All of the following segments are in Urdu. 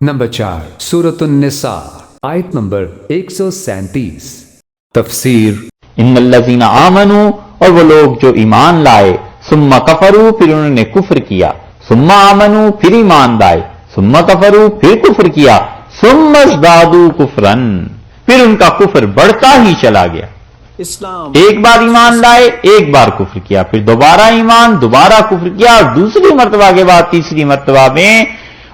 نمبر 4 سورۃ النساء آیت نمبر 137 تفسیر ان الذین آمنوا، اور وہ لوگ جو ایمان لائے، ثم کفروا، پھر انہوں نے کفر کیا، ثم آمنوا، پھر ایمان لائے، ثم کفروا، پھر کفر کیا، ثم ازدادوا کفرا، پھر ان کا کفر بڑھتا ہی چلا گیا۔ ایک بار ایمان لائے، ایک بار کفر کیا، پھر دوبارہ ایمان، دوبارہ کفر کیا، اور دوسری مرتبہ کے بعد تیسری مرتبہ میں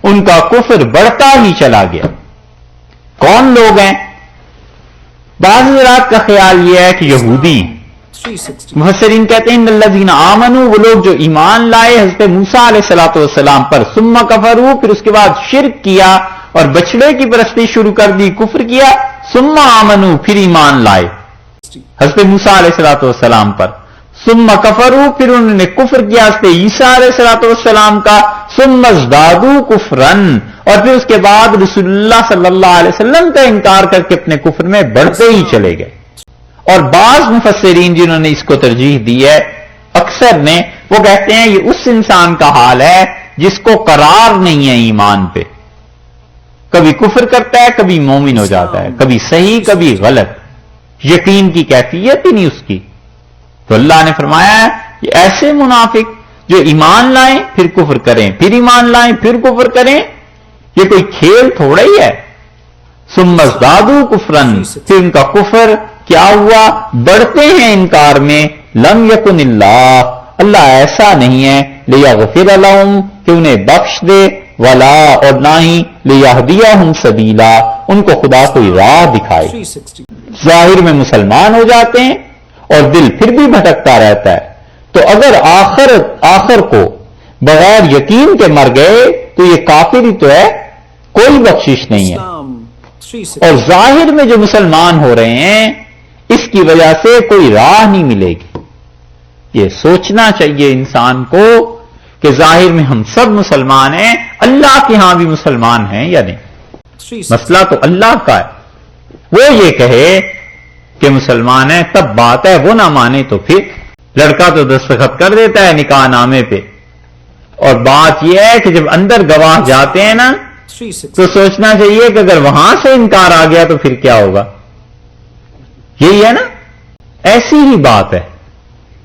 ان کا کفر بڑھتا ہی چلا گیا۔ کون لوگ ہیں؟ بعض حضرات کا خیال یہ ہے کہ یہودی ہیں۔ مفسرین کہتے ہیں ان الذین آمنوا، وہ لوگ جو ایمان لائے حضرت موسیٰ علیہ الصلوۃ والسلام پر، ثم کفروا، پھر اس کے بعد شرک کیا اور بچڑے کی پرستی شروع کر دی، کفر کیا، ثم آمنوا، پھر ایمان لائے حضرت موسیٰ علیہ الصلوۃ والسلام پر، ثم کفروا، پھر انہوں نے کفر کیا حضرت عیسیٰ علیہ الصلوۃ والسلام کا، ثم ازدادوا کفرا، اور پھر اس کے بعد رسول اللہ صلی اللہ علیہ وسلم کا انکار کر کے اپنے کفر میں بڑھتے ہی چلے گئے۔ اور بعض مفسرین جنہوں نے اس کو ترجیح دی ہے، اکثر نے، وہ کہتے ہیں یہ اس انسان کا حال ہے جس کو قرار نہیں ہے ایمان پہ، کبھی کفر کرتا ہے، کبھی مومن ہو جاتا ہے، کبھی صحیح کبھی غلط، یقین کی کیفیت ہی نہیں اس کی۔ تو اللہ نے فرمایا ہے کہ ایسے منافق جو ایمان لائیں پھر کفر کریں، پھر ایمان لائیں پھر کفر کریں، یہ کوئی کھیل تھوڑا ہی ہے۔ ثم ازدادوا کفرا، پھر ان کا کفر کیا ہوا؟ بڑھتے ہیں انکار میں۔ لم یکن اللہ ایسا نہیں ہے لیغفر لہم کہ انہیں بخش دے، ولا اور نہ ہی لیہدیہم سبیلا ان کو خدا کوئی راہ دکھائے۔ ظاہر میں مسلمان ہو جاتے ہیں اور دل پھر بھی بھٹکتا رہتا ہے، تو اگر آخر کو بغیر یقین کے مر گئے تو یہ کافر ہی تو ہے، کوئی بخشش نہیں ہے۔ اور ظاہر میں جو مسلمان ہو رہے ہیں اس کی وجہ سے کوئی راہ نہیں ملے گی۔ یہ سوچنا چاہیے انسان کو کہ ظاہر میں ہم سب مسلمان ہیں، اللہ کے ہاں بھی مسلمان ہیں یا نہیں؟ مسئلہ تو اللہ کا ہے۔ وہ یہ کہے کہ مسلمان ہے تب بات ہے، وہ نہ مانے تو پھر لڑکا تو دستخط کر دیتا ہے نکاح نامے پہ، اور بات یہ ہے کہ جب اندر گواہ جاتے ہیں نا تو سوچنا چاہیے کہ اگر وہاں سے انکار آ گیا تو پھر کیا ہوگا۔ یہی ہے نا، ایسی ہی بات ہے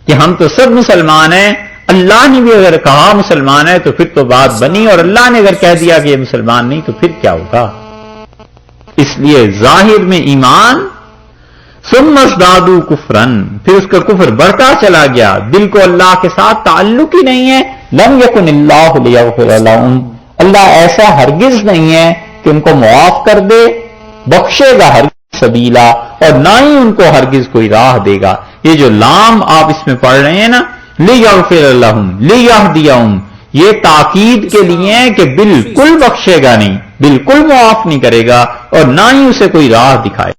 کہ ہم تو سب مسلمان ہیں، اللہ نے بھی اگر کہا مسلمان ہے تو پھر تو بات بنی، اور اللہ نے اگر کہہ دیا کہ یہ مسلمان نہیں تو پھر کیا ہوگا۔ اس لیے ظاہر میں ایمان، ثم ازدادوا کفرا، پھر اس کا کفر بڑھتا چلا گیا، دل کو اللہ کے ساتھ تعلق ہی نہیں ہے۔ لم یکن اللہ لیغفر لہم، اللہ ایسا ہرگز نہیں ہے کہ ان کو معاف کر دے، بخشے گا ہرگز سبیلا، اور نہ ہی ان کو ہرگز کوئی راہ دے گا۔ یہ جو لام آپ اس میں پڑھ رہے ہیں نا، لیغفر لہم لیہدیہم، یہ تاکید کے لیے ہے کہ بالکل بخشے گا نہیں، بالکل معاف نہیں کرے گا، اور نہ ہی اسے کوئی راہ دکھائے۔